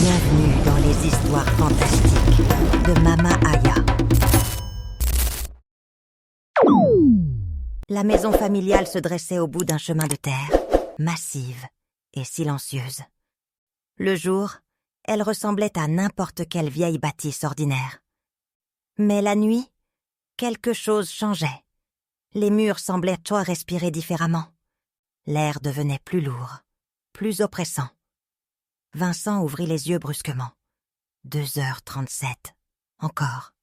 Bienvenue dans les histoires fantastiques de Mama Aya. La maison familiale se dressait au bout d'un chemin de terre, massive et silencieuse. Le jour, elle ressemblait à n'importe quelle vieille bâtisse ordinaire. Mais la nuit, quelque chose changeait. Les murs semblaient respirer différemment. L'air devenait plus lourd, plus oppressant. Vincent ouvrit les yeux brusquement. 2h37. Encore.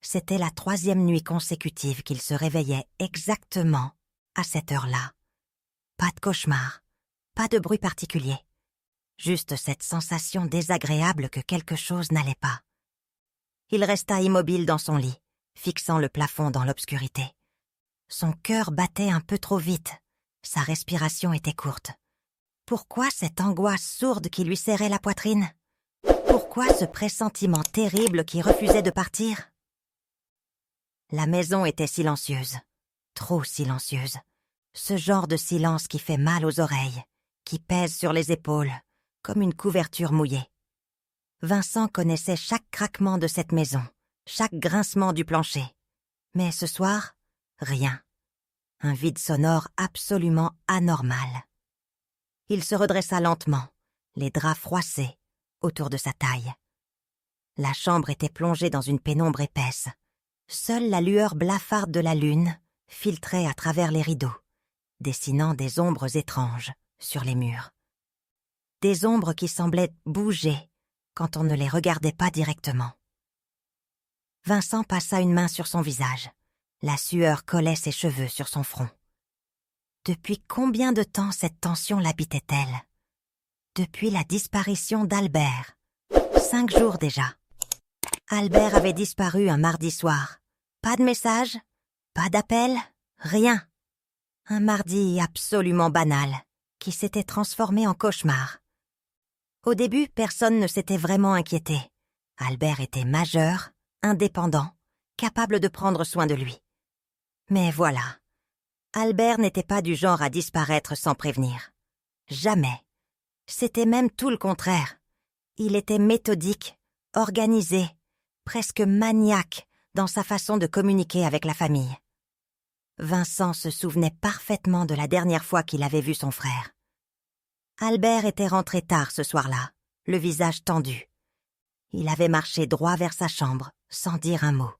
C'était la 3e nuit consécutive qu'il se réveillait exactement à cette heure-là. Pas de cauchemar, pas de bruit particulier. Juste cette sensation désagréable que quelque chose n'allait pas. Il resta immobile dans son lit, fixant le plafond dans l'obscurité. Son cœur battait un peu trop vite. Sa respiration était courte. Pourquoi cette angoisse sourde qui lui serrait la poitrine? Pourquoi ce pressentiment terrible qui refusait de partir? La maison était silencieuse, trop silencieuse. Ce genre de silence qui fait mal aux oreilles, qui pèse sur les épaules, comme une couverture mouillée. Vincent connaissait chaque craquement de cette maison, chaque grincement du plancher. Mais ce soir, rien. Un vide sonore absolument anormal. Il se redressa lentement, les draps froissés, autour de sa taille. La chambre était plongée dans une pénombre épaisse. Seule la lueur blafarde de la lune filtrait à travers les rideaux, dessinant des ombres étranges sur les murs. Des ombres qui semblaient bouger quand on ne les regardait pas directement. Vincent passa une main sur son visage. La sueur collait ses cheveux sur son front. Depuis combien de temps cette tension l'habitait-elle? Depuis la disparition d'Albert. 5 jours déjà. Albert avait disparu un mardi soir. Pas de message, pas d'appel, rien. Un mardi absolument banal, qui s'était transformé en cauchemar. Au début, personne ne s'était vraiment inquiété. Albert était majeur, indépendant, capable de prendre soin de lui. Mais voilà. Albert n'était pas du genre à disparaître sans prévenir. Jamais. C'était même tout le contraire. Il était méthodique, organisé, presque maniaque dans sa façon de communiquer avec la famille. Vincent se souvenait parfaitement de la dernière fois qu'il avait vu son frère. Albert était rentré tard ce soir-là, le visage tendu. Il avait marché droit vers sa chambre, sans dire un mot.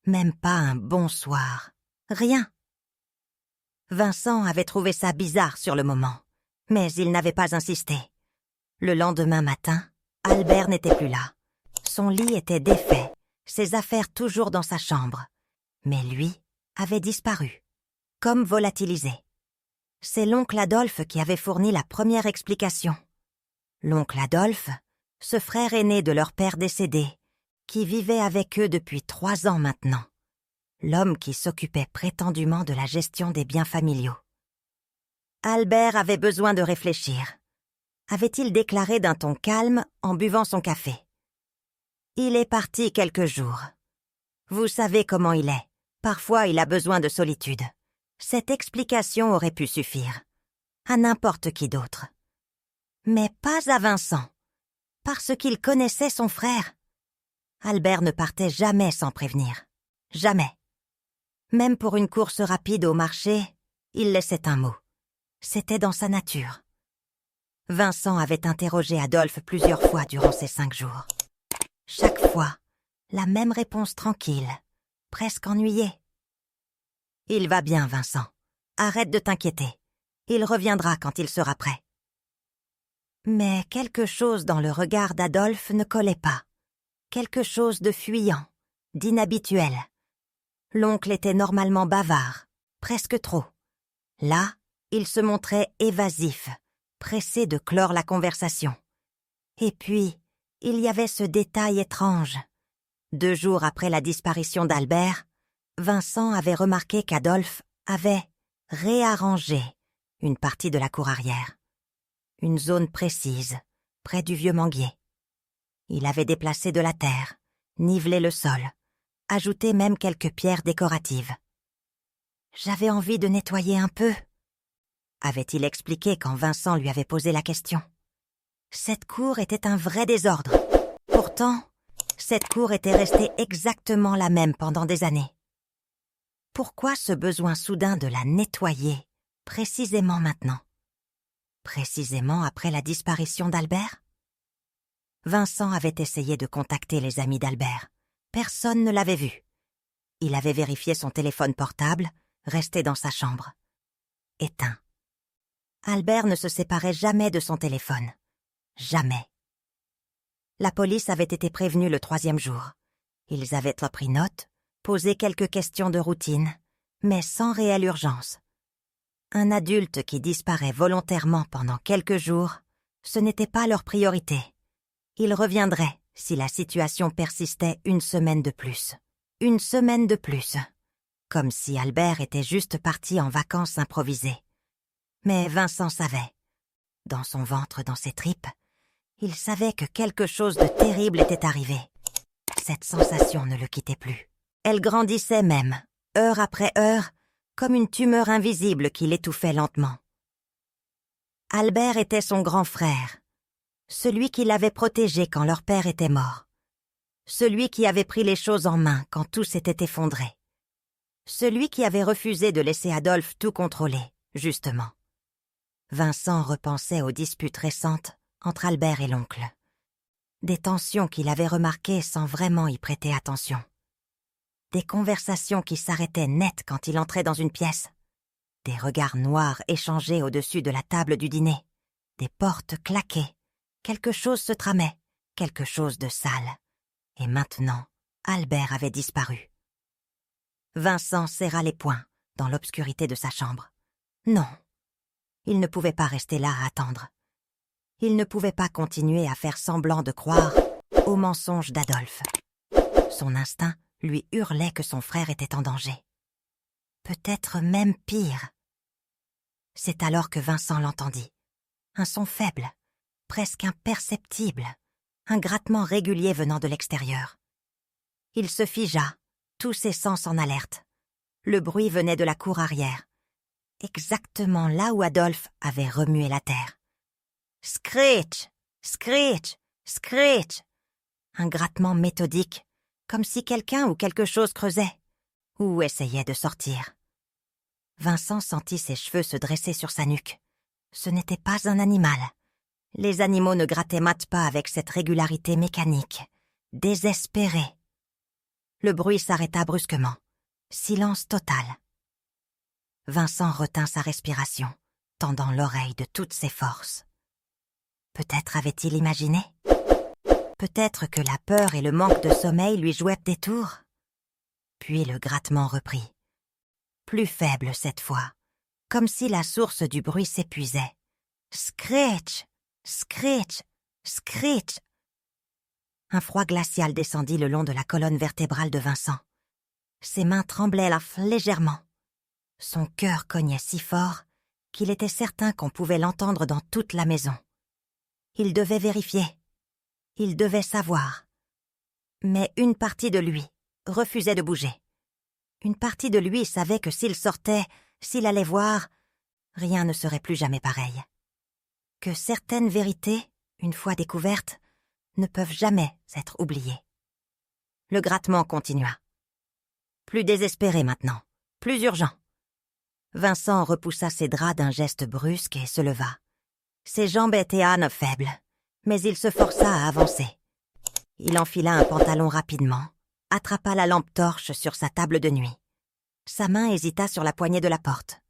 Même pas un bonsoir. Rien. Vincent avait trouvé ça bizarre sur le moment, mais il n'avait pas insisté. Le lendemain matin, Albert n'était plus là. Son lit était défait, ses affaires toujours dans sa chambre. Mais lui avait disparu, comme volatilisé. C'est l'oncle Adolphe qui avait fourni la première explication. L'oncle Adolphe, ce frère aîné de leur père décédé, qui vivait avec eux depuis 3 ans maintenant. L'homme qui s'occupait prétendument de la gestion des biens familiaux. Albert avait besoin de réfléchir. Avait-il déclaré d'un ton calme en buvant son café. Il est parti quelques jours. Vous savez comment il est. Parfois, il a besoin de solitude. Cette explication aurait pu suffire. À n'importe qui d'autre. Mais pas à Vincent. Parce qu'il connaissait son frère. Albert ne partait jamais sans prévenir. Jamais. Même pour une course rapide au marché, il laissait un mot. C'était dans sa nature. Vincent avait interrogé Adolphe plusieurs fois durant ces 5 jours. Chaque fois, la même réponse tranquille, presque ennuyée. « Il va bien, Vincent. Arrête de t'inquiéter. Il reviendra quand il sera prêt. » Mais quelque chose dans le regard d'Adolphe ne collait pas. Quelque chose de fuyant, d'inhabituel. L'oncle était normalement bavard, presque trop. Là, il se montrait évasif, pressé de clore la conversation. Et puis, il y avait ce détail étrange. 2 jours après la disparition d'Albert, Vincent avait remarqué qu'Adolphe avait réarrangé une partie de la cour arrière. Une zone précise, près du vieux manguier. Il avait déplacé de la terre, nivelé le sol, ajouté même quelques pierres décoratives. « J'avais envie de nettoyer un peu », avait-il expliqué quand Vincent lui avait posé la question. Cette cour était un vrai désordre. Pourtant, cette cour était restée exactement la même pendant des années. Pourquoi ce besoin soudain de la nettoyer, précisément maintenant? Précisément après la disparition d'Albert? Vincent avait essayé de contacter les amis d'Albert. Personne ne l'avait vu. Il avait vérifié son téléphone portable, resté dans sa chambre. Éteint. Albert ne se séparait jamais de son téléphone. Jamais. La police avait été prévenue le 3e jour. Ils avaient pris note, posé quelques questions de routine, mais sans réelle urgence. Un adulte qui disparaît volontairement pendant quelques jours, ce n'était pas leur priorité. Il reviendrait si la situation persistait une semaine de plus. Une semaine de plus. Comme si Albert était juste parti en vacances improvisées. Mais Vincent savait. Dans son ventre, dans ses tripes, il savait que quelque chose de terrible était arrivé. Cette sensation ne le quittait plus. Elle grandissait même, heure après heure, comme une tumeur invisible qui l'étouffait lentement. Albert était son grand frère, celui qui l'avait protégé quand leur père était mort, celui qui avait pris les choses en main quand tout s'était effondré, celui qui avait refusé de laisser Adolphe tout contrôler, justement. Vincent repensait aux disputes récentes entre Albert et l'oncle. Des tensions qu'il avait remarquées sans vraiment y prêter attention. Des conversations qui s'arrêtaient net quand il entrait dans une pièce. Des regards noirs échangés au-dessus de la table du dîner. Des portes claquées. Quelque chose se tramait, quelque chose de sale. Et maintenant, Albert avait disparu. Vincent serra les poings dans l'obscurité de sa chambre. Non, il ne pouvait pas rester là à attendre. Il ne pouvait pas continuer à faire semblant de croire aux mensonges d'Adolphe. Son instinct lui hurlait que son frère était en danger. Peut-être même pire. C'est alors que Vincent l'entendit. Un son faible, presque imperceptible, un grattement régulier venant de l'extérieur. Il se figea, tous ses sens en alerte. Le bruit venait de la cour arrière, exactement là où Adolphe avait remué la terre. Screech! Screech! Screech! Un grattement méthodique, comme si quelqu'un ou quelque chose creusait, ou essayait de sortir. Vincent sentit ses cheveux se dresser sur sa nuque. Ce n'était pas un animal. Les animaux ne grattaient mat pas avec cette régularité mécanique, désespérée. Le bruit s'arrêta brusquement. Silence total. Vincent retint sa respiration, tendant l'oreille de toutes ses forces. Peut-être avait-il imaginé? Peut-être que la peur et le manque de sommeil lui jouaient des tours? Puis le grattement reprit. Plus faible cette fois, comme si la source du bruit s'épuisait. Screech! Screech! Screech! Un froid glacial descendit le long de la colonne vertébrale de Vincent. Ses mains tremblaient légèrement. Son cœur cognait si fort qu'il était certain qu'on pouvait l'entendre dans toute la maison. Il devait vérifier. Il devait savoir. Mais une partie de lui refusait de bouger. Une partie de lui savait que s'il sortait, s'il allait voir, rien ne serait plus jamais pareil. Que certaines vérités, une fois découvertes, ne peuvent jamais être oubliées. Le grattement continua. Plus désespéré maintenant, plus urgent. Vincent repoussa ses draps d'un geste brusque et se leva. Ses jambes étaient faibles, mais il se força à avancer. Il enfila un pantalon rapidement, attrapa la lampe torche sur sa table de nuit. Sa main hésita sur la poignée de la porte.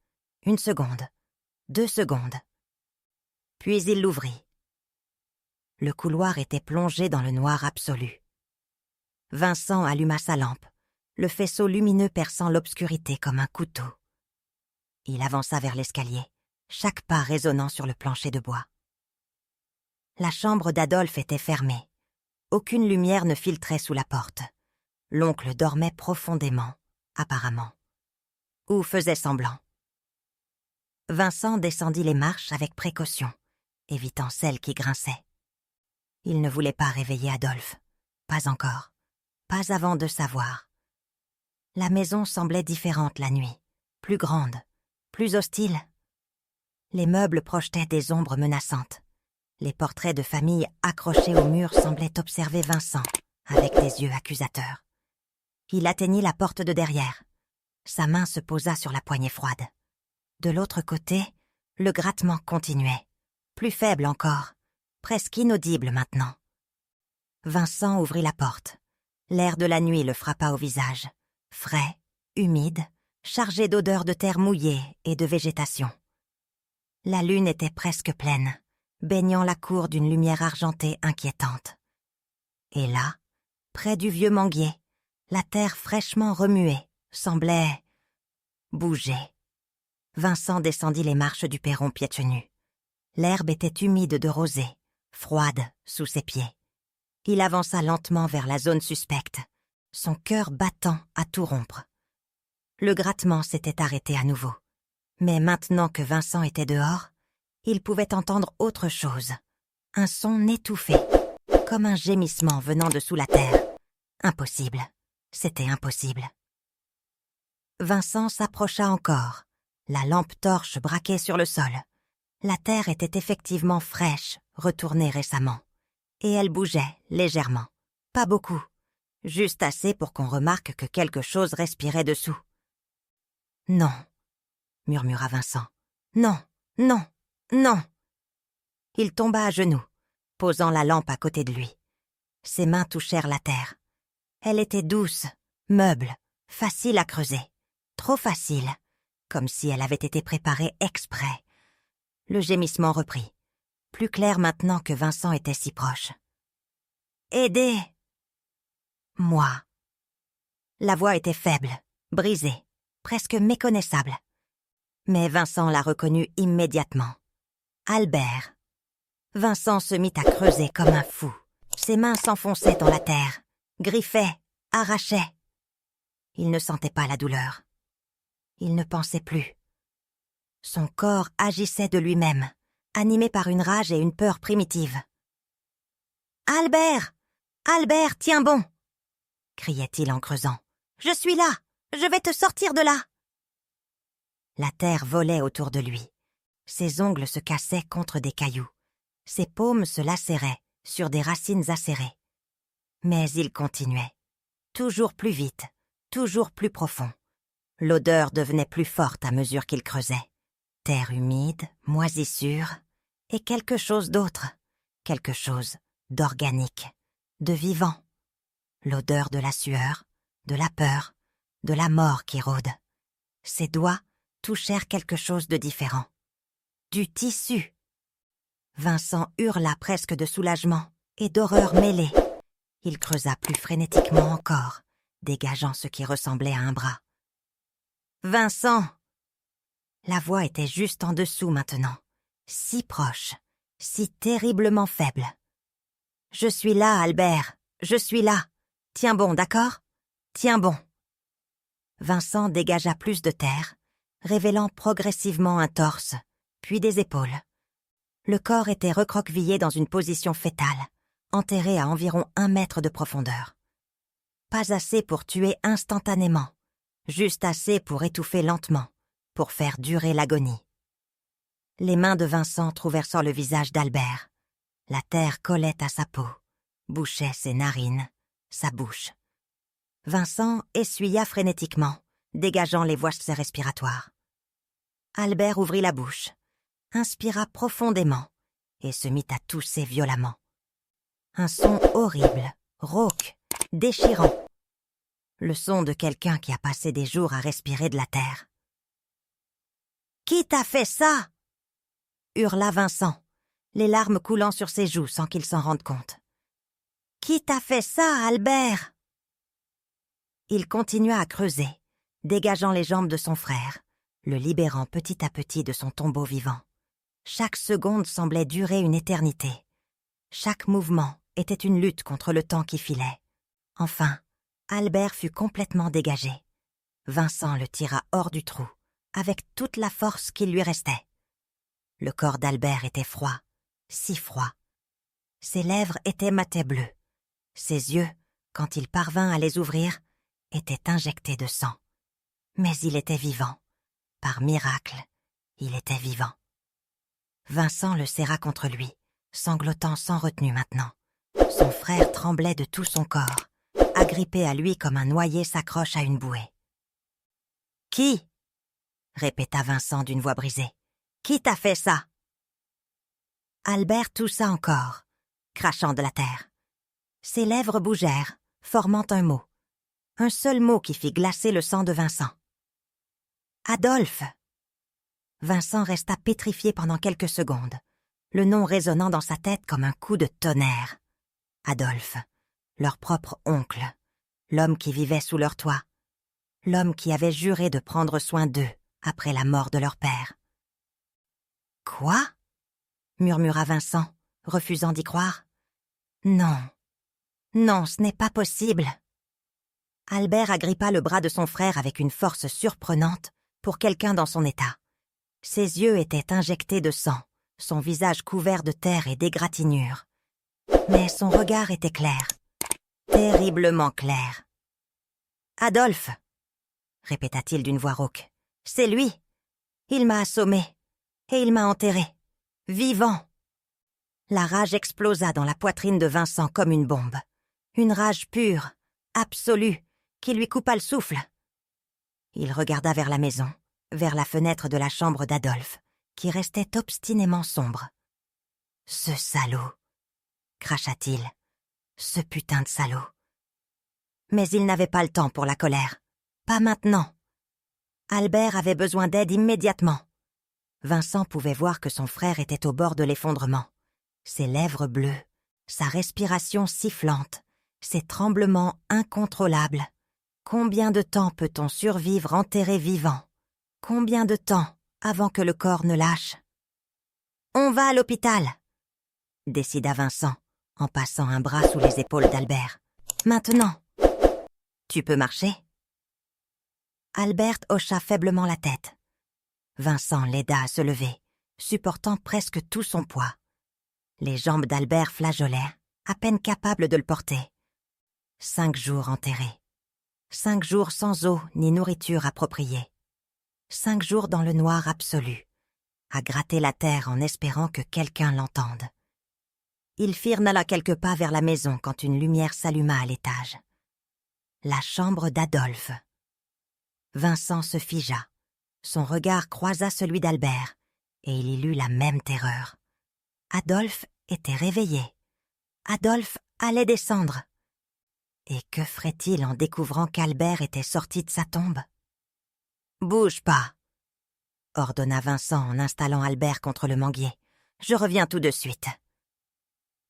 1 seconde, 2 secondes. Puis il l'ouvrit. Le couloir était plongé dans le noir absolu. Vincent alluma sa lampe, le faisceau lumineux perçant l'obscurité comme un couteau. Il avança vers l'escalier, chaque pas résonnant sur le plancher de bois. La chambre d'Adolphe était fermée. Aucune lumière ne filtrait sous la porte. L'oncle dormait profondément, apparemment. Ou faisait semblant. Vincent descendit les marches avec précaution, évitant celles qui grinçaient. Il ne voulait pas réveiller Adolphe. Pas encore. Pas avant de savoir. La maison semblait différente la nuit, plus grande, plus hostile. Les meubles projetaient des ombres menaçantes. Les portraits de famille accrochés au mur semblaient observer Vincent avec des yeux accusateurs. Il atteignit la porte de derrière. Sa main se posa sur la poignée froide. De l'autre côté, le grattement continuait, plus faible encore, presque inaudible maintenant. Vincent ouvrit la porte. L'air de la nuit le frappa au visage, frais, humide, chargé d'odeurs de terre mouillée et de végétation. La lune était presque pleine, baignant la cour d'une lumière argentée inquiétante. Et là, près du vieux manguier, la terre fraîchement remuée semblait bouger. Vincent descendit les marches du perron pieds nus. L'herbe était humide de rosée, froide sous ses pieds. Il avança lentement vers la zone suspecte, son cœur battant à tout rompre. Le grattement s'était arrêté à nouveau. Mais maintenant que Vincent était dehors, il pouvait entendre autre chose. Un son étouffé, comme un gémissement venant de sous la terre. Impossible. C'était impossible. Vincent s'approcha encore, la lampe torche braquée sur le sol. La terre était effectivement fraîche, retournée récemment. Et elle bougeait légèrement. Pas beaucoup. Juste assez pour qu'on remarque que quelque chose respirait dessous. « Non !» murmura Vincent. « Non, non, non !» Il tomba à genoux, posant la lampe à côté de lui. Ses mains touchèrent la terre. Elle était douce, meuble, facile à creuser. Trop facile, comme si elle avait été préparée exprès. Le gémissement reprit, plus clair maintenant que Vincent était si proche. « Aidez !» « Moi !» La voix était faible, brisée, presque méconnaissable. Mais Vincent la reconnut immédiatement. Albert. Vincent se mit à creuser comme un fou. Ses mains s'enfonçaient dans la terre, griffaient, arrachaient. Il ne sentait pas la douleur. Il ne pensait plus. Son corps agissait de lui-même, animé par une rage et une peur primitives. « Albert! Albert, tiens bon !» criait-il en creusant. « Je suis là! Je vais te sortir de là !» La terre volait autour de lui. Ses ongles se cassaient contre des cailloux. Ses paumes se lacéraient sur des racines acérées. Mais il continuait. Toujours plus vite, toujours plus profond. L'odeur devenait plus forte à mesure qu'il creusait. Terre humide, moisissure, et quelque chose d'autre. Quelque chose d'organique, de vivant. L'odeur de la sueur, de la peur, de la mort qui rôde. Ses doigts touchèrent quelque chose de différent. Du tissu. Vincent hurla presque de soulagement et d'horreur mêlée. Il creusa plus frénétiquement encore, dégageant ce qui ressemblait à un bras. « Vincent !» La voix était juste en dessous maintenant, si proche, si terriblement faible. « Je suis là, Albert, je suis là. Tiens bon, d'accord? Tiens bon. » Vincent dégagea plus de terre, révélant progressivement un torse, puis des épaules. Le corps était recroquevillé dans une position fétale, enterré à environ 1 mètre de profondeur. Pas assez pour tuer instantanément, juste assez pour étouffer lentement, pour faire durer l'agonie. Les mains de Vincent trouvèrent sur le visage d'Albert. La terre collait à sa peau, bouchait ses narines, sa bouche. Vincent essuya frénétiquement, dégageant les voies respiratoires. Albert ouvrit la bouche, inspira profondément et se mit à tousser violemment. Un son horrible, rauque, déchirant. Le son de quelqu'un qui a passé des jours à respirer de la terre. « Qui t'a fait ça ?» hurla Vincent, les larmes coulant sur ses joues sans qu'il s'en rende compte. « Qui t'a fait ça, Albert ?» Il continua à creuser, dégageant les jambes de son frère, le libérant petit à petit de son tombeau vivant. Chaque seconde semblait durer une éternité. Chaque mouvement était une lutte contre le temps qui filait. Enfin, Albert fut complètement dégagé. Vincent le tira hors du trou, avec toute la force qu'il lui restait. Le corps d'Albert était froid, si froid. Ses lèvres étaient matais bleues. Ses yeux, quand il parvint à les ouvrir, étaient injectés de sang. Mais il était vivant. Par miracle, il était vivant. Vincent le serra contre lui, sanglotant sans retenue maintenant. Son frère tremblait de tout son corps, agrippé à lui comme un noyé s'accroche à une bouée. « Qui ?» répéta Vincent d'une voix brisée. « Qui t'a fait ça ?» Albert toussa encore, crachant de la terre. Ses lèvres bougèrent, formant un mot. Un seul mot qui fit glacer le sang de Vincent. « Adolphe !» Vincent resta pétrifié pendant quelques secondes, le nom résonnant dans sa tête comme un coup de tonnerre. Adolphe, leur propre oncle, l'homme qui vivait sous leur toit, l'homme qui avait juré de prendre soin d'eux après la mort de leur père. « Quoi ?» murmura Vincent, refusant d'y croire. « Non, non, ce n'est pas possible. » Albert agrippa le bras de son frère avec une force surprenante pour quelqu'un dans son état. Ses yeux étaient injectés de sang, son visage couvert de terre et d'égratignures. Mais son regard était clair, terriblement clair. « Adolphe !» répéta-t-il d'une voix rauque. « C'est lui. Il m'a assommé et il m'a enterré, vivant. » La rage explosa dans la poitrine de Vincent comme une bombe. Une rage pure, absolue, qui lui coupa le souffle. Il regarda vers la maison, vers la fenêtre de la chambre d'Adolphe, qui restait obstinément sombre. « Ce salaud !» cracha-t-il. « Ce putain de salaud !» Mais il n'avait pas le temps pour la colère. Pas maintenant. Albert avait besoin d'aide immédiatement. Vincent pouvait voir que son frère était au bord de l'effondrement. Ses lèvres bleues, sa respiration sifflante, ses tremblements incontrôlables. Combien de temps peut-on survivre enterré vivant? Combien de temps avant que le corps ne lâche? « On va à l'hôpital !» décida Vincent, en passant un bras sous les épaules d'Albert. « Maintenant. Tu peux marcher ?» Albert hocha faiblement la tête. Vincent l'aida à se lever, supportant presque tout son poids. Les jambes d'Albert flageolaient, à peine capables de le porter. 5 jours enterrés. 5 jours sans eau ni nourriture appropriée. 5 jours dans le noir absolu, à gratter la terre en espérant que quelqu'un l'entende. Ils firent là quelques pas vers la maison quand une lumière s'alluma à l'étage. La chambre d'Adolphe. Vincent se figea. Son regard croisa celui d'Albert, et il y lut la même terreur. Adolphe était réveillé. Adolphe allait descendre. Et que ferait-il en découvrant qu'Albert était sorti de sa tombe? « Bouge pas !» ordonna Vincent en installant Albert contre le manguier. « Je reviens tout de suite. »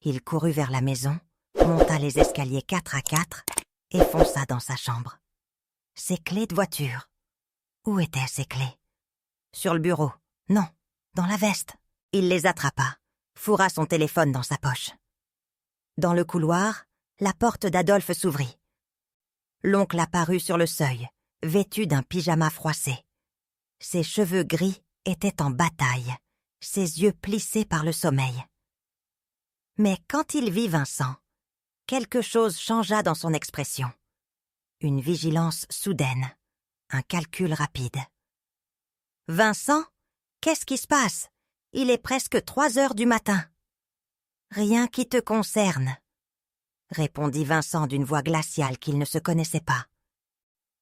Il courut vers la maison, monta les escaliers 4 à 4 et fonça dans sa chambre. Ses clés de voiture. Où étaient ses clés? Sur le bureau. Non, dans la veste. Il les attrapa, fourra son téléphone dans sa poche. Dans le couloir, la porte d'Adolphe s'ouvrit. L'oncle apparut sur le seuil, vêtu d'un pyjama froissé. Ses cheveux gris étaient en bataille, ses yeux plissés par le sommeil. Mais quand il vit Vincent, quelque chose changea dans son expression. Une vigilance soudaine, un calcul rapide. « Vincent, qu'est-ce qui se passe? Il est presque 3 heures du matin. »« Rien qui te concerne, » répondit Vincent d'une voix glaciale qu'il ne se connaissait pas.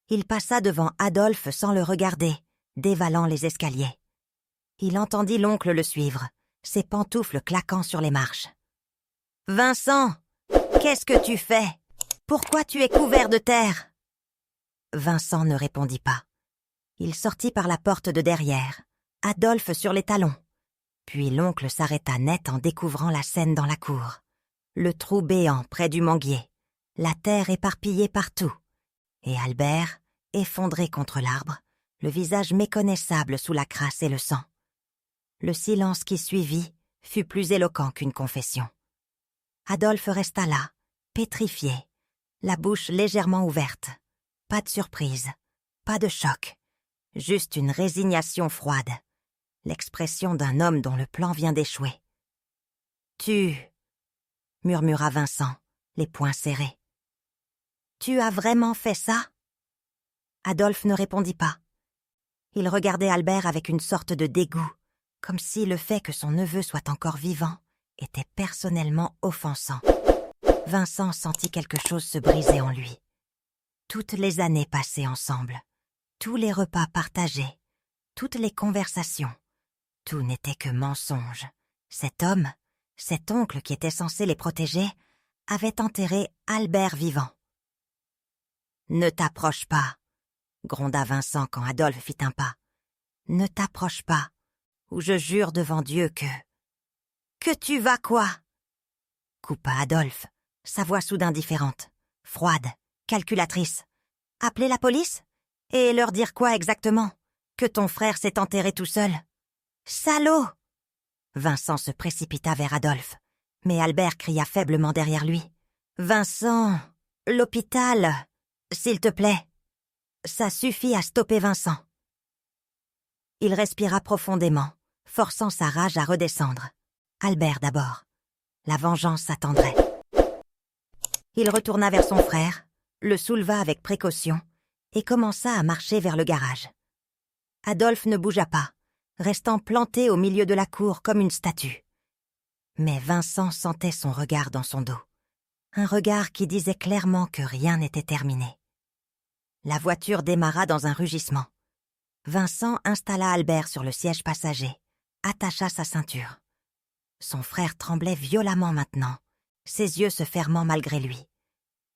Il passa devant Adolphe sans le regarder, dévalant les escaliers. Il entendit l'oncle le suivre, ses pantoufles claquant sur les marches. « Vincent, qu'est-ce que tu fais? Pourquoi tu es couvert de terre ?» Vincent ne répondit pas. Il sortit par la porte de derrière, Adolphe sur les talons. Puis l'oncle s'arrêta net en découvrant la scène dans la cour. Le trou béant près du manguier, la terre éparpillée partout, et Albert, effondré contre l'arbre, le visage méconnaissable sous la crasse et le sang. Le silence qui suivit fut plus éloquent qu'une confession. Adolphe resta là, pétrifié, la bouche légèrement ouverte. Pas de surprise, pas de choc, juste une résignation froide, l'expression d'un homme dont le plan vient d'échouer. « Tu... » murmura Vincent, les poings serrés. « Tu as vraiment fait ça ?» Adolphe ne répondit pas. Il regardait Albert avec une sorte de dégoût, comme si le fait que son neveu soit encore vivant était personnellement offensant. Vincent sentit quelque chose se briser en lui. Toutes les années passées ensemble, tous les repas partagés, toutes les conversations, tout n'était que mensonge. Cet homme, cet oncle qui était censé les protéger, avait enterré Albert vivant. « Ne t'approche pas !» gronda Vincent quand Adolphe fit un pas. « Ne t'approche pas, ou je jure devant Dieu que... »« Que tu vas quoi ?» coupa Adolphe, sa voix soudain différente, froide, calculatrice. « Appeler la police ? Et leur dire quoi exactement ? Que ton frère s'est enterré tout seul ? Salaud !» Vincent se précipita vers Adolphe, mais Albert cria faiblement derrière lui. « Vincent, l'hôpital, s'il te plaît. » Ça suffit à stopper Vincent. Il respira profondément, forçant sa rage à redescendre. Albert d'abord. La vengeance s'attendrait. Il retourna vers son frère, le souleva avec précaution et commença à marcher vers le garage. Adolphe ne bougea pas, restant planté au milieu de la cour comme une statue. Mais Vincent sentait son regard dans son dos. Un regard qui disait clairement que rien n'était terminé. La voiture démarra dans un rugissement. Vincent installa Albert sur le siège passager, attacha sa ceinture. Son frère tremblait violemment maintenant, ses yeux se fermant malgré lui.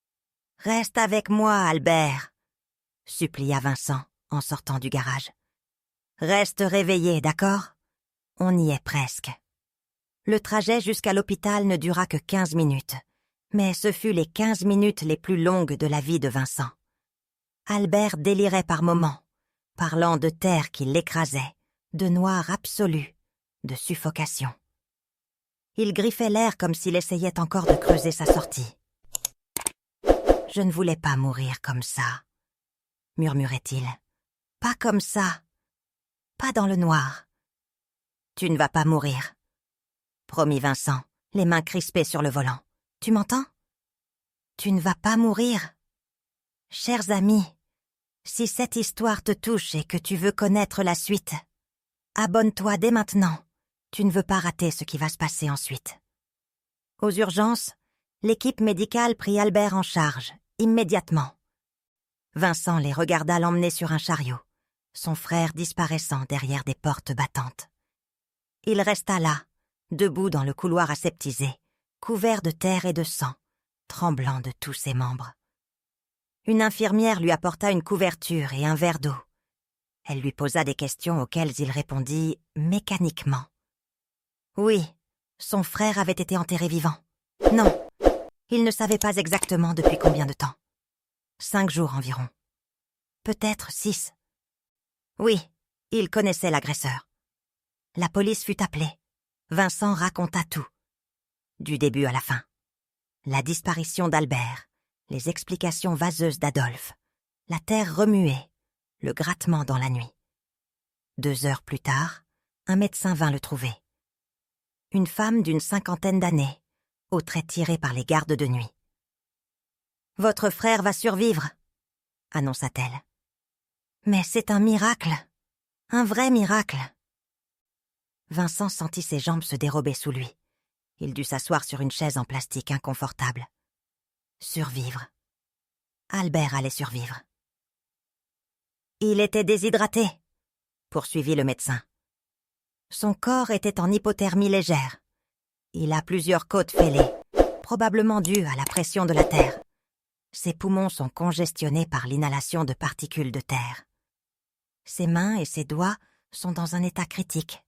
« Reste avec moi, Albert !» supplia Vincent en sortant du garage. « Reste réveillé, d'accord ? On y est presque. » Le trajet jusqu'à l'hôpital ne dura que 15 minutes, mais ce fut les 15 minutes les plus longues de la vie de Vincent. Albert délirait par moments, parlant de terre qui l'écrasait, de noir absolu, de suffocation. Il griffait l'air comme s'il essayait encore de creuser sa sortie. « Je ne voulais pas mourir comme ça, » murmurait-il. « Pas comme ça, pas dans le noir. »« Tu ne vas pas mourir, » promit Vincent, les mains crispées sur le volant. « Tu m'entends ? Tu ne vas pas mourir. » Chers amis, si cette histoire te touche et que tu veux connaître la suite, abonne-toi dès maintenant. Tu ne veux pas rater ce qui va se passer ensuite. Aux urgences, l'équipe médicale prit Albert en charge, immédiatement. Vincent les regarda l'emmener sur un chariot, son frère disparaissant derrière des portes battantes. Il resta là, debout dans le couloir aseptisé, couvert de terre et de sang, tremblant de tous ses membres. Une infirmière lui apporta une couverture et un verre d'eau. Elle lui posa des questions auxquelles il répondit mécaniquement. Oui, son frère avait été enterré vivant. Non, il ne savait pas exactement depuis combien de temps. 5 jours environ. Peut-être 6. Oui, il connaissait l'agresseur. La police fut appelée. Vincent raconta tout. Du début à la fin. La disparition d'Albert, les explications vaseuses d'Adolphe, la terre remuée, le grattement dans la nuit. 2 heures plus tard, un médecin vint le trouver. Une femme d'une 50aine d'années, aux traits tirés par les gardes de nuit. « Votre frère va survivre », annonça-t-elle. « Mais c'est un miracle, un vrai miracle. » Vincent sentit ses jambes se dérober sous lui. Il dut s'asseoir sur une chaise en plastique inconfortable. Survivre. Albert allait survivre. « Il était déshydraté », poursuivit le médecin. Son corps était en hypothermie légère. Il a plusieurs côtes fêlées, probablement dues à la pression de la terre. Ses poumons sont congestionnés par l'inhalation de particules de terre. Ses mains et ses doigts sont dans un état critique,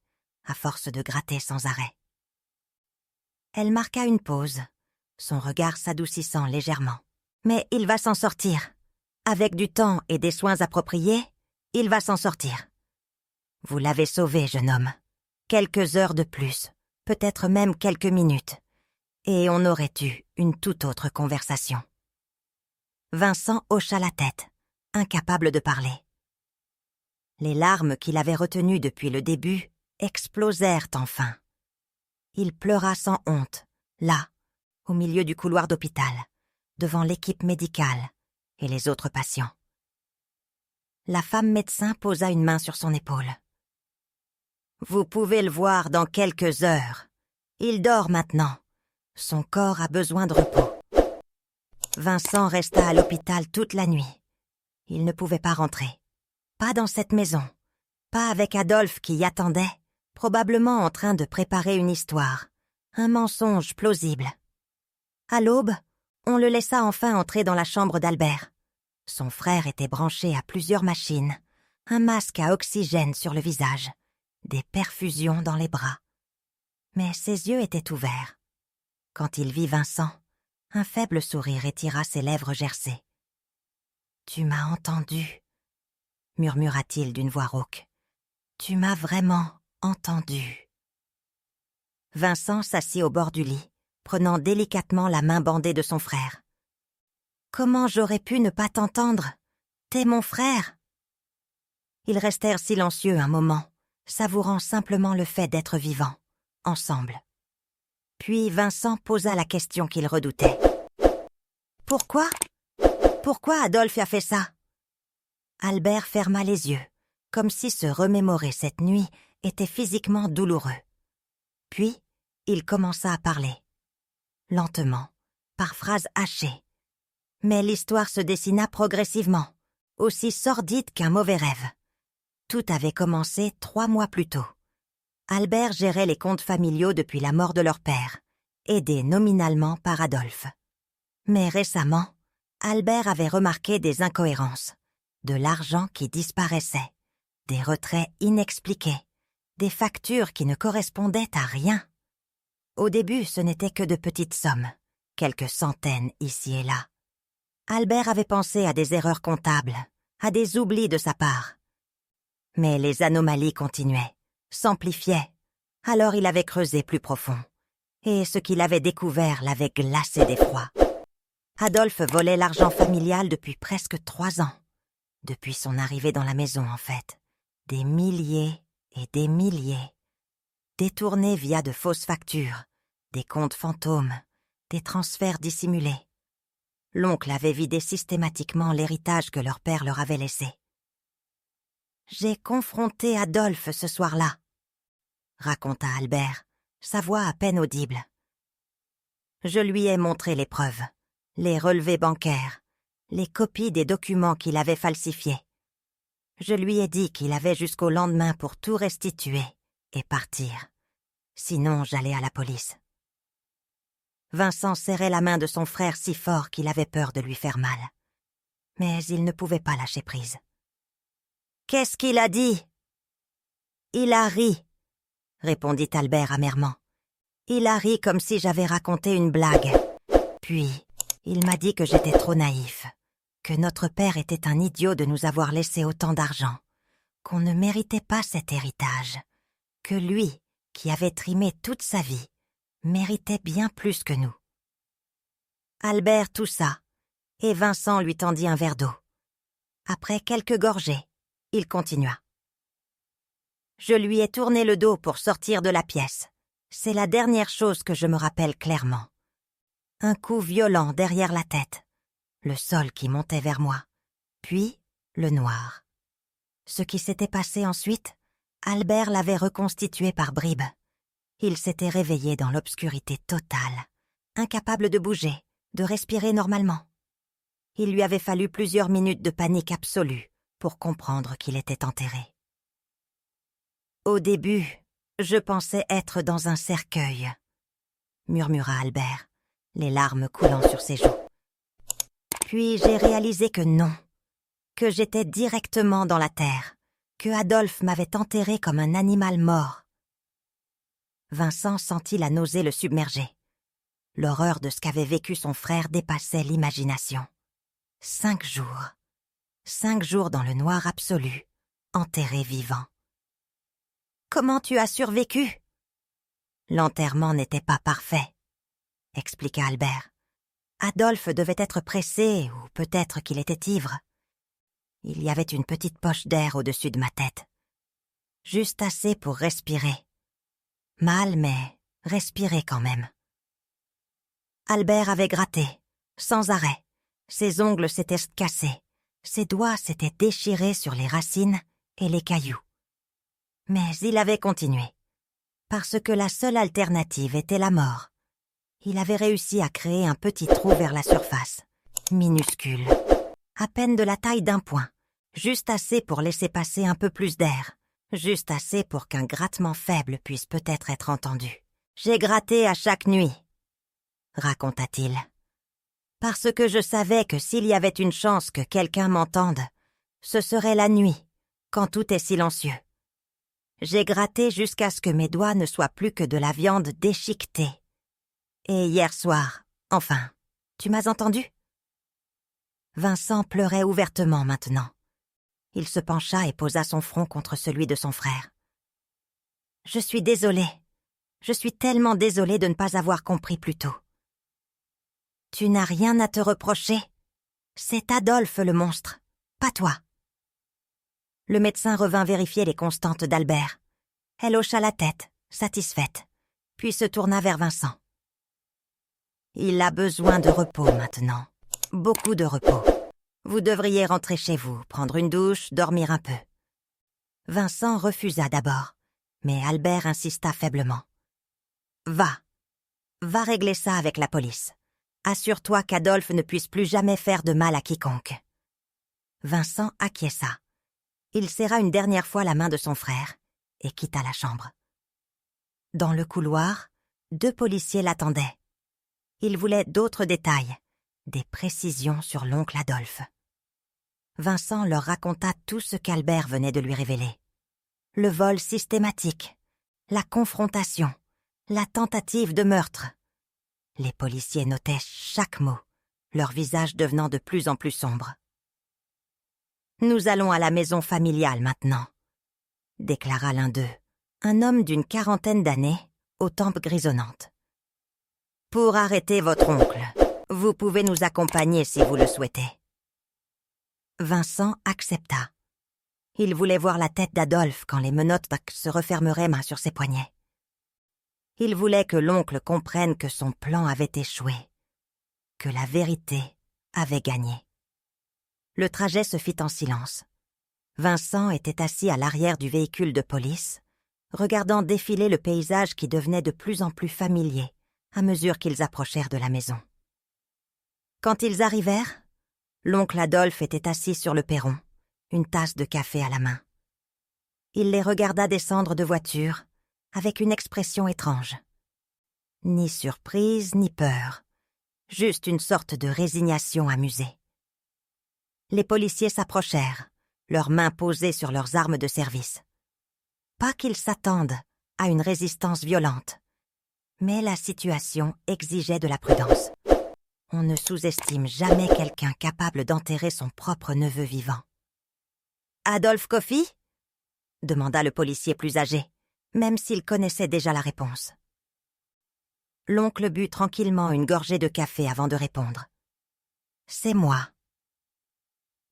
à force de gratter sans arrêt. Elle marqua une pause, son regard s'adoucissant légèrement. Mais il va s'en sortir. Avec du temps et des soins appropriés, il va s'en sortir. Vous l'avez sauvé, jeune homme. Quelques heures de plus, peut-être même quelques minutes, et on aurait eu une toute autre conversation. Vincent hocha la tête, incapable de parler. Les larmes qu'il avait retenues depuis le début explosèrent enfin. Il pleura sans honte, là, au milieu du couloir d'hôpital, devant l'équipe médicale et les autres patients. La femme médecin posa une main sur son épaule. « Vous pouvez le voir dans quelques heures. Il dort maintenant. Son corps a besoin de repos. Vincent resta à l'hôpital toute la nuit. Il ne pouvait pas rentrer. Pas dans cette maison. Pas avec Adolphe qui y attendait, probablement en train de préparer une histoire. Un mensonge plausible. À l'aube, on le laissa enfin entrer dans la chambre d'Albert. Son frère était branché à plusieurs machines, un masque à oxygène sur le visage, des perfusions dans les bras. Mais ses yeux étaient ouverts. Quand il vit Vincent, un faible sourire étira ses lèvres gercées. « Tu m'as entendu » murmura-t-il d'une voix rauque. « Tu m'as vraiment entendu. » Vincent s'assit au bord du lit, prenant délicatement la main bandée de son frère. « Comment j'aurais pu ne pas t'entendre? T'es mon frère !» Ils restèrent silencieux un moment, savourant simplement le fait d'être vivants, ensemble. Puis Vincent posa la question qu'il redoutait. « Pourquoi? Pourquoi Adolphe a fait ça ?» Albert ferma les yeux, comme si se remémorer cette nuit était physiquement douloureux. Puis, il commença à parler. Lentement, par phrases hachées. Mais l'histoire se dessina progressivement, aussi sordide qu'un mauvais rêve. Tout avait commencé 3 mois plus tôt. Albert gérait les comptes familiaux depuis la mort de leur père, aidé nominalement par Adolphe. Mais récemment, Albert avait remarqué des incohérences, de l'argent qui disparaissait, des retraits inexpliqués, des factures qui ne correspondaient à rien. Au début, ce n'était que de petites sommes, quelques centaines ici et là. Albert avait pensé à des erreurs comptables, à des oublis de sa part. Mais les anomalies continuaient, s'amplifiaient. Alors il avait creusé plus profond. Et ce qu'il avait découvert l'avait glacé d'effroi. Adolphe volait l'argent familial depuis presque 3 ans. Depuis son arrivée dans la maison, en fait. Des milliers et des milliers. Détournés via de fausses factures, des comptes fantômes, des transferts dissimulés. L'oncle avait vidé systématiquement l'héritage que leur père leur avait laissé. « J'ai confronté Adolphe ce soir-là », raconta Albert, sa voix à peine audible. « Je lui ai montré les preuves, les relevés bancaires, les copies des documents qu'il avait falsifiés. Je lui ai dit qu'il avait jusqu'au lendemain pour tout restituer et partir. Sinon, j'allais à la police. » Vincent serrait la main de son frère si fort qu'il avait peur de lui faire mal. Mais il ne pouvait pas lâcher prise. « Qu'est-ce qu'il a dit ?»« Il a ri, » répondit Albert amèrement. « Il a ri comme si j'avais raconté une blague. Puis, il m'a dit que j'étais trop naïf, que notre père était un idiot de nous avoir laissé autant d'argent, qu'on ne méritait pas cet héritage, que lui, qui avait trimé toute sa vie, méritait bien plus que nous. » Albert toussa, et Vincent lui tendit un verre d'eau. Après quelques gorgées, il continua. « Je lui ai tourné le dos pour sortir de la pièce. C'est la dernière chose que je me rappelle clairement. Un coup violent derrière la tête, le sol qui montait vers moi, puis le noir. Ce qui s'était passé ensuite, Albert l'avait reconstitué par bribes. Il s'était réveillé dans l'obscurité totale, incapable de bouger, de respirer normalement. Il lui avait fallu plusieurs minutes de panique absolue pour comprendre qu'il était enterré. « Au début, je pensais être dans un cercueil, » murmura Albert, les larmes coulant sur ses joues. « Puis j'ai réalisé que non, que j'étais directement dans la terre, que Adolphe m'avait enterré comme un animal mort. » Vincent sentit la nausée le submerger. L'horreur de ce qu'avait vécu son frère dépassait l'imagination. 5 jours. 5 jours dans le noir absolu, enterré vivant. « Comment tu as survécu ?»« L'enterrement n'était pas parfait, » expliqua Albert. « Adolphe devait être pressé, ou peut-être qu'il était ivre. Il y avait une petite poche d'air au-dessus de ma tête. Juste assez pour respirer. Mal, mais respirer quand même. » Albert avait gratté, sans arrêt. Ses ongles s'étaient cassés. Ses doigts s'étaient déchirés sur les racines et les cailloux. Mais il avait continué. parce que la seule alternative était la mort. Il avait réussi à créer un petit trou vers la surface, minuscule, à peine de la taille d'un poing, juste assez pour laisser passer un peu plus d'air, juste assez pour qu'un grattement faible puisse peut-être être entendu. « J'ai gratté à chaque nuit », raconta-t-il, parce que je savais que s'il y avait une chance que quelqu'un m'entende, ce serait la nuit, quand tout est silencieux. J'ai gratté jusqu'à ce que mes doigts ne soient plus que de la viande déchiquetée. Et hier soir, enfin, tu m'as entendu ? Vincent pleurait ouvertement maintenant. Il se pencha et posa son front contre celui de son frère. « Je suis désolée. Je suis tellement désolée de ne pas avoir compris plus tôt. »« Tu n'as rien à te reprocher. C'est Adolphe le monstre, pas toi. » Le médecin revint vérifier les constantes d'Albert. Elle hocha la tête, satisfaite, puis se tourna vers Vincent. « Il a besoin de repos maintenant. Beaucoup de repos. Vous devriez rentrer chez vous, prendre une douche, dormir un peu. » Vincent refusa d'abord, mais Albert insista faiblement. « Va régler ça avec la police. Assure-toi qu'Adolphe ne puisse plus jamais faire de mal à quiconque. » Vincent acquiesça. Il serra une dernière fois la main de son frère et quitta la chambre. Dans le couloir, 2 policiers l'attendaient. Ils voulaient d'autres détails, des précisions sur l'oncle Adolphe. Vincent leur raconta tout ce qu'Albert venait de lui révéler. Le vol systématique, la confrontation, la tentative de meurtre. Les policiers notaient chaque mot, leur visage devenant de plus en plus sombre. « Nous allons à la maison familiale maintenant », déclara l'un d'eux, un homme d'une 40aine d'années, aux tempes grisonnantes. « Pour arrêter votre oncle, vous pouvez nous accompagner si vous le souhaitez. » Vincent accepta. Il voulait voir la tête d'Adolphe quand les menottes se refermeraient main sur ses poignets. Il voulait que l'oncle comprenne que son plan avait échoué, que la vérité avait gagné. Le trajet se fit en silence. Vincent était assis à l'arrière du véhicule de police, regardant défiler le paysage qui devenait de plus en plus familier à mesure qu'ils approchèrent de la maison. Quand ils arrivèrent, l'oncle Adolphe était assis sur le perron, une tasse de café à la main. Il les regarda descendre de voiture, avec une expression étrange. Ni surprise, ni peur, juste une sorte de résignation amusée. Les policiers s'approchèrent, leurs mains posées sur leurs armes de service. Pas qu'ils s'attendent à une résistance violente, mais la situation exigeait de la prudence. On ne sous-estime jamais quelqu'un capable d'enterrer son propre neveu vivant. « Adolphe Coffey ?» demanda le policier plus âgé, même s'il connaissait déjà la réponse. L'oncle but tranquillement une gorgée de café avant de répondre. « C'est moi. »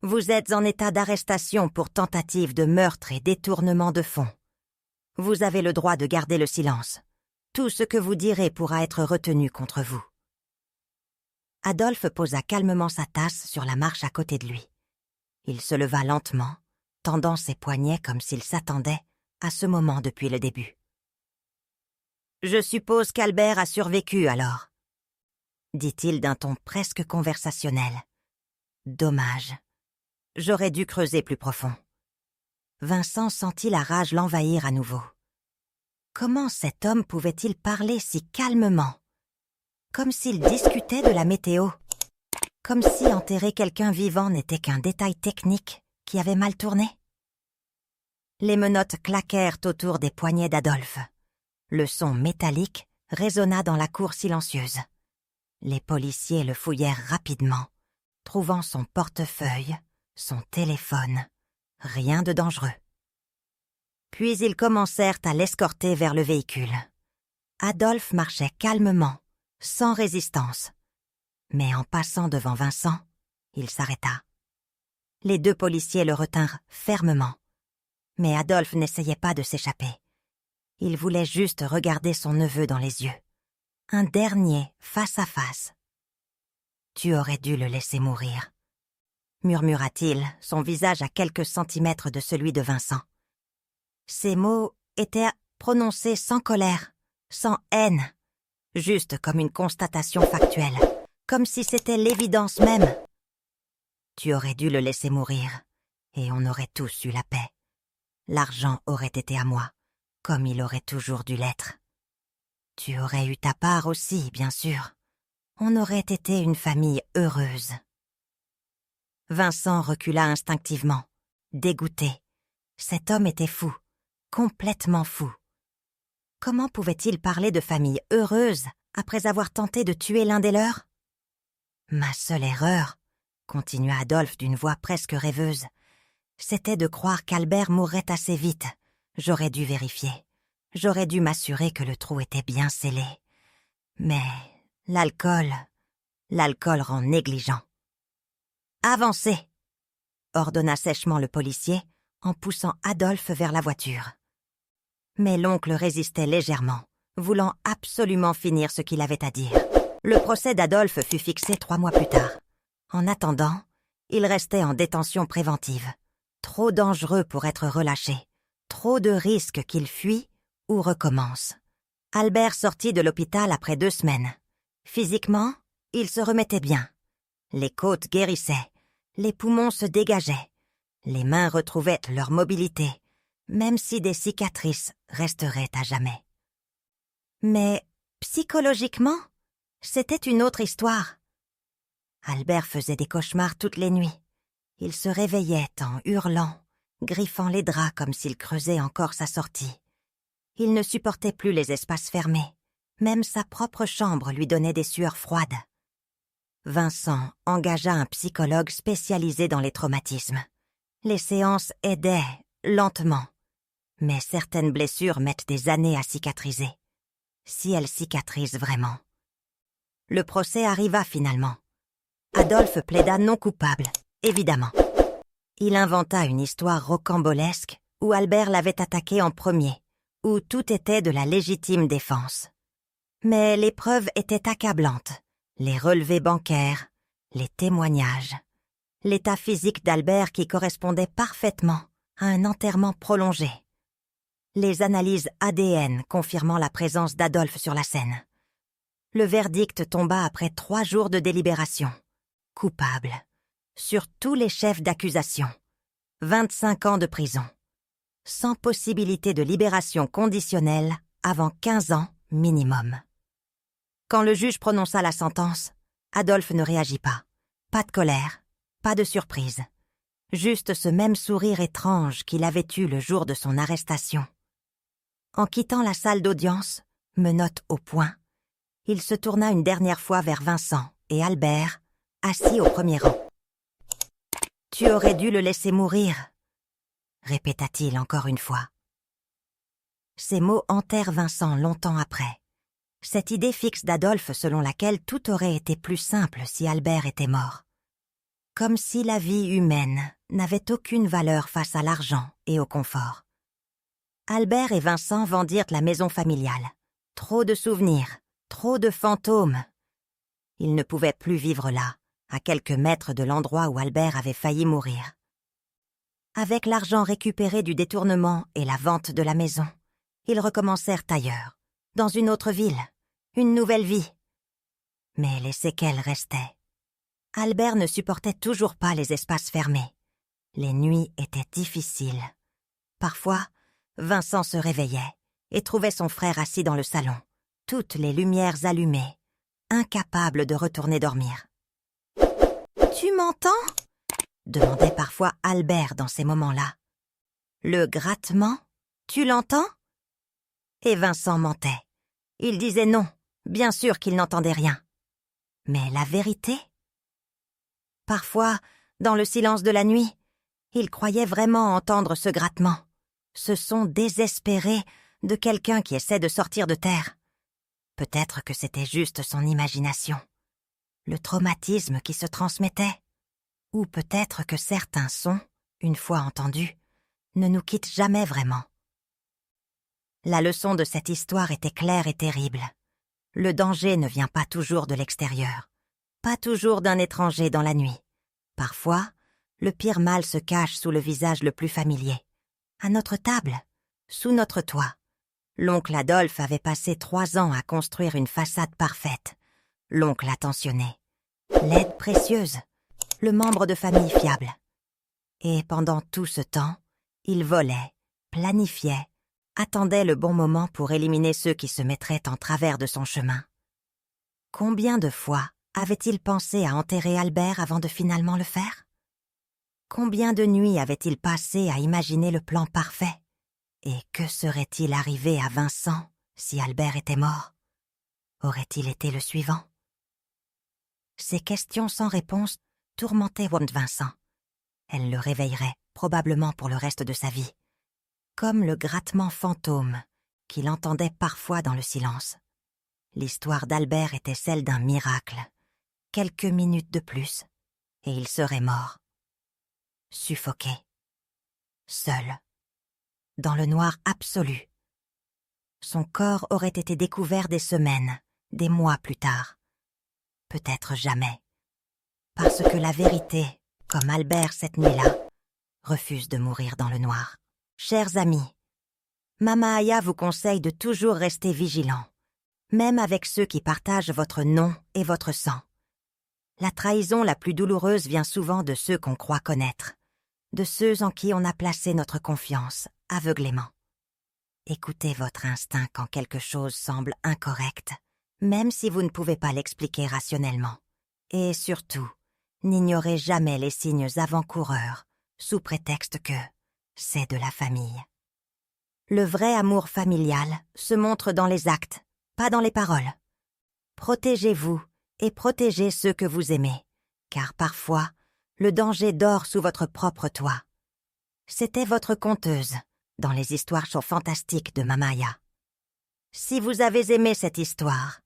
« Vous êtes en état d'arrestation pour tentative de meurtre et détournement de fonds. Vous avez le droit de garder le silence. Tout ce que vous direz pourra être retenu contre vous. » Adolphe posa calmement sa tasse sur la marche à côté de lui. Il se leva lentement, tendant ses poignets comme s'il s'attendait à ce moment depuis le début. « Je suppose qu'Albert a survécu alors, » dit-il d'un ton presque conversationnel. « Dommage. J'aurais dû creuser plus profond. » Vincent sentit la rage l'envahir à nouveau. Comment cet homme pouvait-il parler si calmement? Comme s'il discutait de la météo. Comme si enterrer quelqu'un vivant n'était qu'un détail technique qui avait mal tourné. Les menottes claquèrent autour des poignets d'Adolphe. Le son métallique résonna dans la cour silencieuse. Les policiers le fouillèrent rapidement, trouvant son portefeuille, son téléphone. Rien de dangereux. Puis ils commencèrent à l'escorter vers le véhicule. Adolphe marchait calmement, sans résistance. Mais en passant devant Vincent, il s'arrêta. Les 2 policiers le retinrent fermement. Mais Adolphe n'essayait pas de s'échapper. Il voulait juste regarder son neveu dans les yeux. Un dernier face à face. « Tu aurais dû le laisser mourir », murmura-t-il, son visage à quelques centimètres de celui de Vincent. Ces mots étaient prononcée sans colère, sans haine, juste comme une constatation factuelle, comme si c'était l'évidence même. Tu aurais dû le laisser mourir, et on aurait tous eu la paix. L'argent aurait été à moi, comme il aurait toujours dû l'être. Tu aurais eu ta part aussi, bien sûr. On aurait été une famille heureuse. Vincent recula instinctivement, dégoûté. Cet homme était fou, complètement fou. Comment pouvait-il parler de famille heureuse après avoir tenté de tuer l'un des leurs? Ma seule erreur, continua Adolphe d'une voix presque rêveuse, c'était de croire qu'Albert mourrait assez vite. J'aurais dû vérifier. J'aurais dû m'assurer que le trou était bien scellé. Mais l'alcool rend négligent. « Avancez !» ordonna sèchement le policier en poussant Adolphe vers la voiture. Mais l'oncle résistait légèrement, voulant absolument finir ce qu'il avait à dire. Le procès d'Adolphe fut fixé 3 mois plus tard. En attendant, il restait en détention préventive. Trop dangereux pour être relâché. Trop de risques qu'il fuit ou recommence. Albert sortit de l'hôpital après 2 semaines. Physiquement, il se remettait bien. Les côtes guérissaient, les poumons se dégageaient, les mains retrouvaient leur mobilité, même si des cicatrices resteraient à jamais. Mais psychologiquement, c'était une autre histoire. Albert faisait des cauchemars toutes les nuits. Il se réveillait en hurlant, griffant les draps comme s'il creusait encore sa sortie. Il ne supportait plus les espaces fermés. Même sa propre chambre lui donnait des sueurs froides. Vincent engagea un psychologue spécialisé dans les traumatismes. Les séances aidaient, lentement. Mais certaines blessures mettent des années à cicatriser. Si elles cicatrisent vraiment. Le procès arriva finalement. Adolphe plaida non coupable, évidemment. Il inventa une histoire rocambolesque où Albert l'avait attaqué en premier, où tout était de la légitime défense. Mais les preuves étaient accablantes. Les relevés bancaires, les témoignages, l'état physique d'Albert qui correspondait parfaitement à un enterrement prolongé. Les analyses ADN confirmant la présence d'Adolphe sur la scène. Le verdict tomba après 3 jours de délibération. Coupable. Sur tous les chefs d'accusation. 25 ans de prison. Sans possibilité de libération conditionnelle avant 15 ans minimum. Quand le juge prononça la sentence, Adolphe ne réagit pas. Pas de colère, pas de surprise. Juste ce même sourire étrange qu'il avait eu le jour de son arrestation. En quittant la salle d'audience, menottes au poing, il se tourna une dernière fois vers Vincent et Albert, assis au premier rang. « Tu aurais dû le laisser mourir », répéta-t-il encore une fois. Ces mots hantèrent Vincent longtemps après. Cette idée fixe d'Adolphe selon laquelle tout aurait été plus simple si Albert était mort. Comme si la vie humaine n'avait aucune valeur face à l'argent et au confort. Albert et Vincent vendirent la maison familiale. Trop de souvenirs, trop de fantômes. Ils ne pouvaient plus vivre là, à quelques mètres de l'endroit où Albert avait failli mourir. Avec l'argent récupéré du détournement et la vente de la maison, ils recommencèrent ailleurs. Dans une autre ville, une nouvelle vie. Mais les séquelles restaient. Albert ne supportait toujours pas les espaces fermés. Les nuits étaient difficiles. Parfois, Vincent se réveillait et trouvait son frère assis dans le salon, toutes les lumières allumées, incapable de retourner dormir. « Tu m'entends ?» demandait parfois Albert dans ces moments-là. « Le grattement, tu l'entends ?» Et Vincent mentait. Il disait non, bien sûr qu'il n'entendait rien. Mais la vérité? Parfois, dans le silence de la nuit, il croyait vraiment entendre ce grattement, ce son désespéré de quelqu'un qui essaie de sortir de terre. Peut-être que c'était juste son imagination, le traumatisme qui se transmettait, ou peut-être que certains sons, une fois entendus, ne nous quittent jamais vraiment. La leçon de cette histoire était claire et terrible. Le danger ne vient pas toujours de l'extérieur, pas toujours d'un étranger dans la nuit. Parfois, le pire mal se cache sous le visage le plus familier. À notre table, sous notre toit, L'oncle Adolphe avait passé 3 ans à construire une façade parfaite. L'oncle attentionné. L'aide précieuse. Le membre de famille fiable. Et pendant tout ce temps, il volait, planifiait, attendait le bon moment pour éliminer ceux qui se mettraient en travers de son chemin. Combien de fois avait-il pensé à enterrer Albert avant de finalement le faire? Combien de nuits avait-il passé à imaginer le plan parfait? Et que serait-il arrivé à Vincent si Albert était mort? Aurait-il été le suivant? Ces questions sans réponse tourmentaient Wanda Vincent. Elles le réveilleraient, probablement pour le reste de sa vie, comme le grattement fantôme qu'il entendait parfois dans le silence. L'histoire d'Albert était celle d'un miracle. Quelques minutes de plus, et il serait mort. Suffoqué. Seul. Dans le noir absolu. Son corps aurait été découvert des semaines, des mois plus tard. Peut-être jamais. Parce que la vérité, comme Albert cette nuit-là, refuse de mourir dans le noir. Chers amis, Mama Aya vous conseille de toujours rester vigilants, même avec ceux qui partagent votre nom et votre sang. La trahison la plus douloureuse vient souvent de ceux qu'on croit connaître, de ceux en qui on a placé notre confiance, aveuglément. Écoutez votre instinct quand quelque chose semble incorrect, même si vous ne pouvez pas l'expliquer rationnellement. Et surtout, n'ignorez jamais les signes avant-coureurs, sous prétexte que c'est de la famille. Le vrai amour familial se montre dans les actes, pas dans les paroles. Protégez-vous et protégez ceux que vous aimez, car parfois, le danger dort sous votre propre toit. C'était votre conteuse, dans les histoires fantastiques de Mama Aya. Si vous avez aimé cette histoire,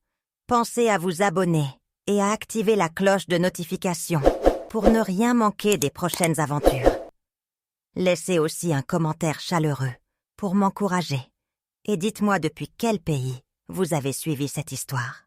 pensez à vous abonner et à activer la cloche de notification pour ne rien manquer des prochaines aventures. Laissez aussi un commentaire chaleureux pour m'encourager et dites-moi depuis quel pays vous avez suivi cette histoire.